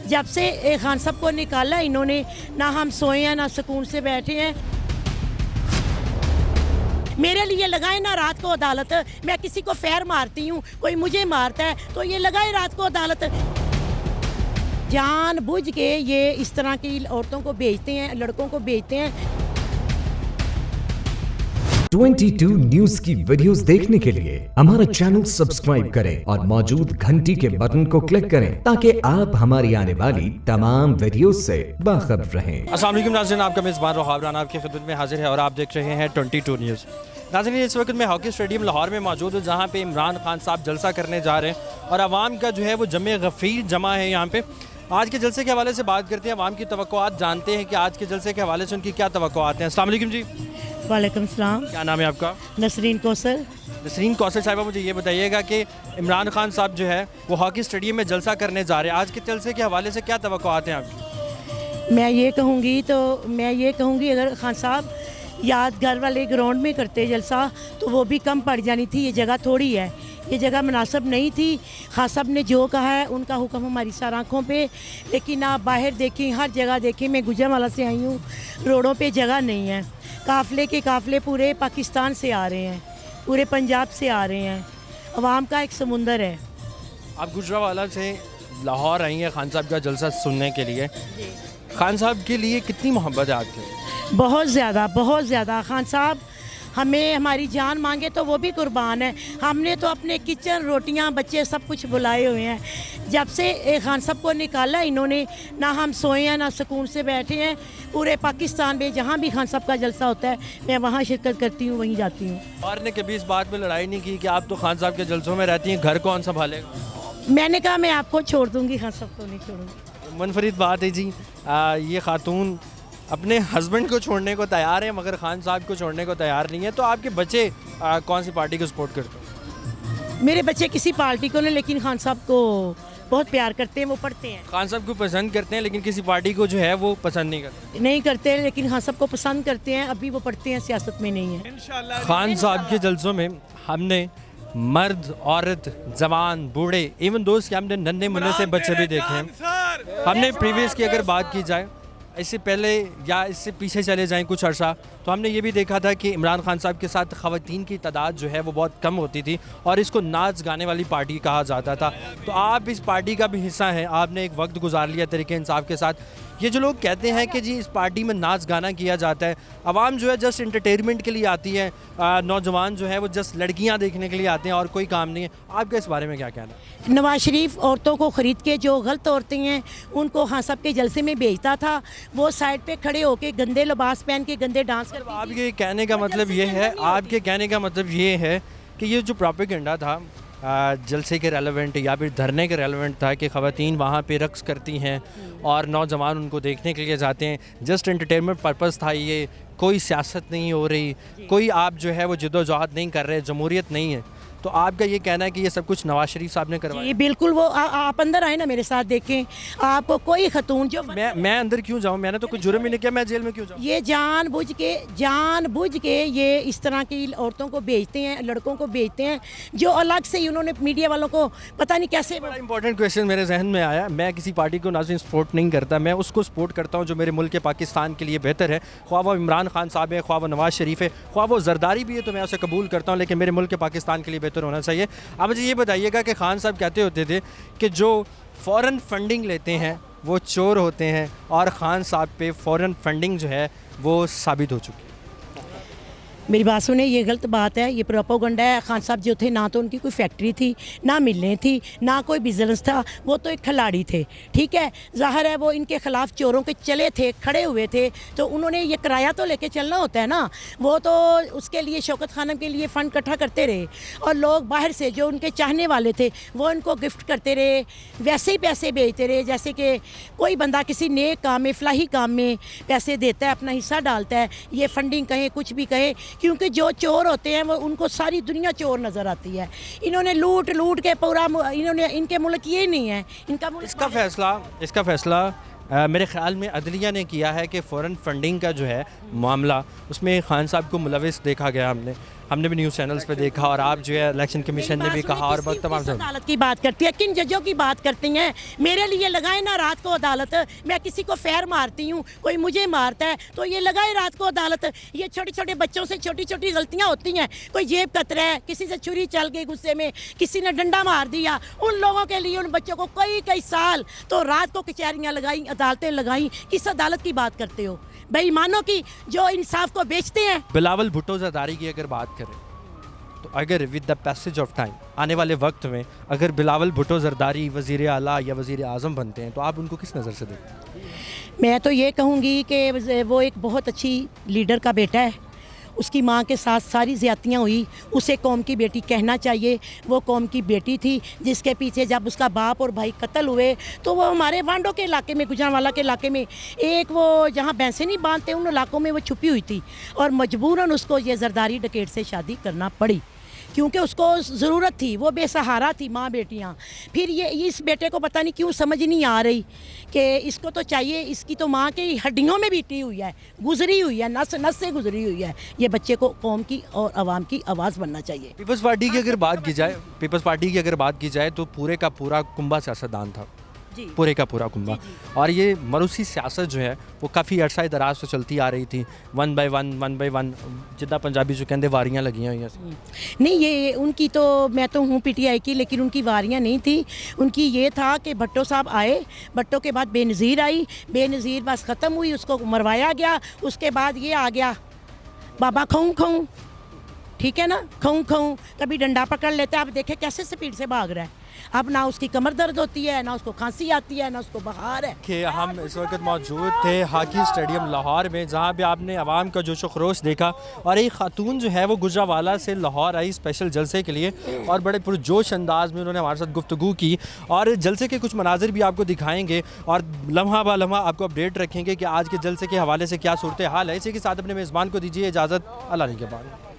जब से खान साहब को निकाला इन्होंने, ना हम सोए हैं ना सुकून से बैठे हैं। मेरे लिए लगाए ना रात को अदालत, मैं किसी को फैर मारती हूँ, कोई मुझे मारता है तो ये लगाए रात को अदालत। जानबूझ के ये इस तरह की औरतों को बेचते हैं, लड़कों को बेचते हैं। 22 न्यूज की वीडियोस देखने के लिए हमारा चैनल सब्सक्राइब करें और मौजूद घंटी के बटन को क्लिक करें ताकि आप हमारी आने वाली तमाम वीडियोस से बाखबर रहें। अस्सलाम वालेकुम नाज़रीन, आपका मेज़बान रोहाब राना आपकी खिदमत में हाजिर है और आप देख रहे हैं 22 न्यूज़। नाज़रीन, इस वक्त मैं हॉकी स्टेडियम लाहौर में मौजूद हूँ, जहाँ पे इमरान खान साहब जलसा करने जा रहे हैं और आवाम का जो है वो जमे गफ़ीर जमा है यहाँ पे। आज के जलसे के हवाले से बात करते हैं, आवाम की तवक्कुआत जानते हैं कि आज के जलसे के हवाले से उनकी क्या तवक्कुआत हैं। अस्सलाम वालेकुम जी। वालेकुम सलाम। क्या नाम है आपका? नसरीन कौसर। नसरीन कौसर साहिबा, मुझे ये बताइएगा कि इमरान खान साहब जो है वो हॉकी स्टेडियम में जलसा करने जा रहे हैं, आज के जलसे के हवाले से क्या तवक्कुआत हैं आपकी? मैं ये कहूँगी अगर खान साहब यादगार वाले ग्राउंड में करते जलसा तो वो भी कम पड़ जानी थी। ये जगह थोड़ी है, ये जगह मुनासिब नहीं थी। खान साहब ने जो कहा है उनका हुक्म हमारी सार आँखों पे, लेकिन आप बाहर देखें, हर जगह देखें। मैं गुजरांवाला से आई हूँ, रोडों पे जगह नहीं है। काफ़िले के काफ़िले पूरे पाकिस्तान से आ रहे हैं, पूरे पंजाब से आ रहे हैं। अवाम का एक समुंदर है। आप गुजरांवाला से लाहौर आई हैं खान साहब का जलसा सुनने के लिए। खान साहब के लिए कितनी मोहब्बत है आपकी? बहुत ज़्यादा, बहुत ज़्यादा। खान साहब हमें हमारी जान मांगे तो वो भी कुर्बान है। हमने तो अपने किचन, रोटियां, बच्चे सब कुछ बुलाए हुए हैं। जब से खान साहब को निकाला इन्होंने, ना हम सोए हैं ना सुकून से बैठे हैं। पूरे पाकिस्तान में जहाँ भी खान साहब का जलसा होता है मैं वहाँ शिरकत करती हूँ, वहीं जाती हूँ। और ने कभी इस बात में लड़ाई नहीं की कि आप तो खान साहब के जलसों में रहती हैं, घर कौन संभालेगा? मैंने कहा मैं आपको छोड़ दूँगी, खान साहब को नहीं छोड़ूँगी। मुनफरिद बात है जी। ये खातून अपने हस्बैंड को छोड़ने को तैयार है मगर खान साहब को छोड़ने को तैयार नहीं है। तो आपके बच्चे कौन सी पार्टी को सपोर्ट करते हैं? मेरे बच्चे किसी पार्टी को नहीं, लेकिन खान साहब को बहुत प्यार करते हैं, वो पढ़ते हैं। खान साहब को पसंद करते हैं लेकिन किसी पार्टी को जो है वो पसंद नहीं करते। लेकिन खान साहब को पसंद करते हैं। अभी वो पढ़ते हैं, सियासत में नहीं है। खान साहब के जलसों में हमने मर्द, औरत, जवान, बूढ़े, इवन दोस्त के हमने नन्हे मुन्ने से बच्चे भी देखे हैं। हमने प्रीवियस की अगर बात की जाए, इससे पहले या इससे पीछे चले जाएं कुछ अर्सा, तो हमने ये भी देखा था कि इमरान खान साहब के साथ ख़वातीन की तादाद जो है वो बहुत कम होती थी और इसको नाच गाने वाली पार्टी कहा जाता था। तो आप इस पार्टी का भी हिस्सा हैं, आपने एक वक्त गुजार लिया तरीके इंसाफ के साथ। ये जो लोग कहते हैं कि जी इस पार्टी में नाच गाना किया जाता है, आवाम जो है जस्ट इंटरटेनमेंट के लिए आती है, नौजवान जो है वो जस्ट लड़कियां देखने के लिए आते हैं और कोई काम नहीं है, आपका इस बारे में क्या कहना है? नवाज शरीफ औरतों को ख़रीद के, जो गलत औरतें हैं उनको खान साहब के जलसे में भेजता था। वो साइड पे खड़े होके गंदे लिबास पहन के गंदे डांस करती थी। आपके कहने का मतलब ये है, आपके कहने का मतलब ये है कि ये जो प्रोपेगेंडा था जलसे के रेलेवेंट या फिर धरने के रेलेवेंट था कि ख़वातीन वहाँ पे रक़्स करती हैं और नौजवान उनको देखने के लिए जाते हैं, जस्ट एंटरटेनमेंट पर्पस था ये, कोई सियासत नहीं हो रही, कोई आप जो है वो जद्दोजहद नहीं कर रहे, जमहूरियत नहीं है। तो आपका ये कहना है कि ये सब कुछ नवाज शरीफ साहब ने करवाया? ये बिल्कुल। वो आप अंदर आए ना मेरे साथ, देखें आपको कोई खतून जो मैं अंदर क्यों जाऊँ? मैंने तो कुछ जुर्म ही नहीं किया, मैं जेल में क्यों जाऊँ? ये जानबूझ के ये इस तरह की औरतों को बेचते हैं, लड़कों को बेचते हैं, जो अलग से ही उन्होंने मीडिया वालों को पता नहीं कैसे। बड़ा इंपॉर्टेंट क्वेश्चन मेरे जहन में आया। मैं किसी पार्टी को नाज़रीन सपोर्ट नहीं करता, मैं उसको सपोर्ट करता हूँ जो मेरे मुल्क पाकिस्तान के लिए बेहतर है। ख्वाह वो इमरान खान साहब है, ख्वाह वो नवाज शरीफ है, ख्वाह वो जरदारी भी है तो मैं उसे कबूल करता हूँ, लेकिन मेरे मुल्क पाकिस्तान के लिए बेहतर होना चाहिए। अब मुझे ये बताइएगा कि खान साहब कहते होते थे कि जो फ़ौरन फंडिंग लेते हैं वो चोर होते हैं और ख़ान साहब पे फ़ौरन फंडिंग जो है वो साबित हो चुकी है। मेरी बात सुने, ये गलत बात है, ये प्रोपोगंडा है। खान साहब जो थे, ना तो उनकी कोई फैक्ट्री थी, ना मिलें थी, ना कोई बिजनेस था, वो तो एक खिलाड़ी थे। ठीक है, ज़ाहिर है वो इनके ख़िलाफ़ चोरों के चले थे, खड़े हुए थे, तो उन्होंने ये किराया तो लेके चलना होता है ना। वो तो उसके लिए शौकत खानम के लिए फ़ंड इकट्ठा करते रहे और लोग बाहर से जो उनके चाहने वाले थे वो इनको गिफ्ट करते रहे, वैसे ही पैसे भेजते रहे जैसे कि कोई बंदा किसी नेक काम में, फलाही काम में पैसे देता है, अपना हिस्सा डालता है। ये फंडिंग कहें, कुछ भी कहें, क्योंकि जो चोर होते हैं वो उनको सारी दुनिया चोर नज़र आती है। इन्होंने लूट के पूरा, इन्होंने, इनके मुल्क ये नहीं है इनका मुल्क। इसका फ़ैसला मेरे ख़्याल में अदलिया ने किया है कि फ़ौरन फंडिंग का जो है मामला, उसमें खान साहब को मुलविस देखा गया हमने। हमने भी न्यूज़ चैनल्स पे देखा और आप जो है इलेक्शन कमीशन ने भी कहा और बहुत तमाम से अदालत की बात करती है, किन जजों की बात करती हैं? मेरे लिए लगाए ना रात को अदालत। मैं किसी को फैर मारती हूँ, कोई मुझे मारता है तो ये लगाए रात को अदालत। ये छोटे छोटे बच्चों से छोटी छोटी गलतियाँ होती हैं, कोई जेब कतरा है, किसी से छुरी चल गई गुस्से में, किसी ने डंडा मार दिया, उन लोगों के लिए उन बच्चों को कई कई साल तो रात को कचहरियाँ लगाई, अदालतें लगाई। किस अदालत की बात करते हो? बेईमानों की जो इंसाफ को बेचते हैं। बिलावल भुट्टो जरदारी की अगर बात करें तो अगर with the passage of time आने वाले वक्त में अगर बिलावल भुट्टो जरदारी वज़ीर आला या वज़ीर आज़म बनते हैं तो आप उनको किस नज़र से देखते हैं? मैं तो ये कहूँगी कि वो एक बहुत अच्छी लीडर का बेटा है। उसकी माँ के साथ सारी ज़्यादतियाँ हुई, उसे कौम की बेटी कहना चाहिए। वो कौम की बेटी थी जिसके पीछे जब उसका बाप और भाई कत्ल हुए तो वो हमारे वांडो के इलाके में, गुजरांवाला के इलाके में, एक वो जहाँ भैंसें नहीं बांधते उन इलाकों में वो छुपी हुई थी और मजबूरन उसको ये जरदारी डकैत से शादी करना पड़ी क्योंकि उसको ज़रूरत थी। वो बेसहारा थी, माँ बेटियाँ। फिर ये इस बेटे को पता नहीं क्यों समझ नहीं आ रही कि इसको तो चाहिए, इसकी तो माँ की हड्डियों में बीती हुई है, गुजरी हुई है, नस नस से गुजरी हुई है। ये बच्चे को कौम की और आवाम की आवाज़ बनना चाहिए। पीपल्स पार्टी की अगर बात की जाए, पीपल्स पार्टी की अगर बात की जाए तो पूरे का पूरा कुंबा सियासतदान था, पूरे का पूरा कुंबा। और ये मरूसी सियासत जो है वो काफ़ी अरसा दराज से चलती आ रही थी, वन बाय वन जितना पंजाबी जो कहते वारियाँ लगी हुई हैं। नहीं, ये उनकी तो, मैं तो हूँ पीटीआई की, लेकिन उनकी वारियाँ नहीं थी। उनकी ये था कि भट्टो साहब आए, भट्टो के बाद बेनज़ीर आई, बेनज़ीर बस ख़त्म हुई, उसको मरवाया गया। उसके बाद ये आ गया बाबा खऊं खऊं, ठीक है ना, खऊं खऊं, कभी डंडा पकड़ लेता है। आप देखें कैसे स्पीड से भाग रहा है। अब ना उसकी कमर दर्द होती है, ना उसको खांसी आती है, ना उसको बुखार है। कि हम इस वक्त मौजूद थे हॉकी स्टेडियम लाहौर में, जहाँ पे आपने आवाम का जोश खरोश देखा और एक खातून जो है वो गुजरांवाला से लाहौर आई स्पेशल जलसे के लिए और बड़े पुरजोश अंदाज में उन्होंने हमारे साथ गुफ्तगू की और जलसे के कुछ मनाजिर भी आपको दिखाएंगे और लम्हा ब लम्हा आपको अपडेट रखेंगे कि आज के जलसे के हवाले से क्या सूरत हाल है। इसी के साथ अपने मेज़बान को दीजिए इजाज़त। अल्लाह के बाद।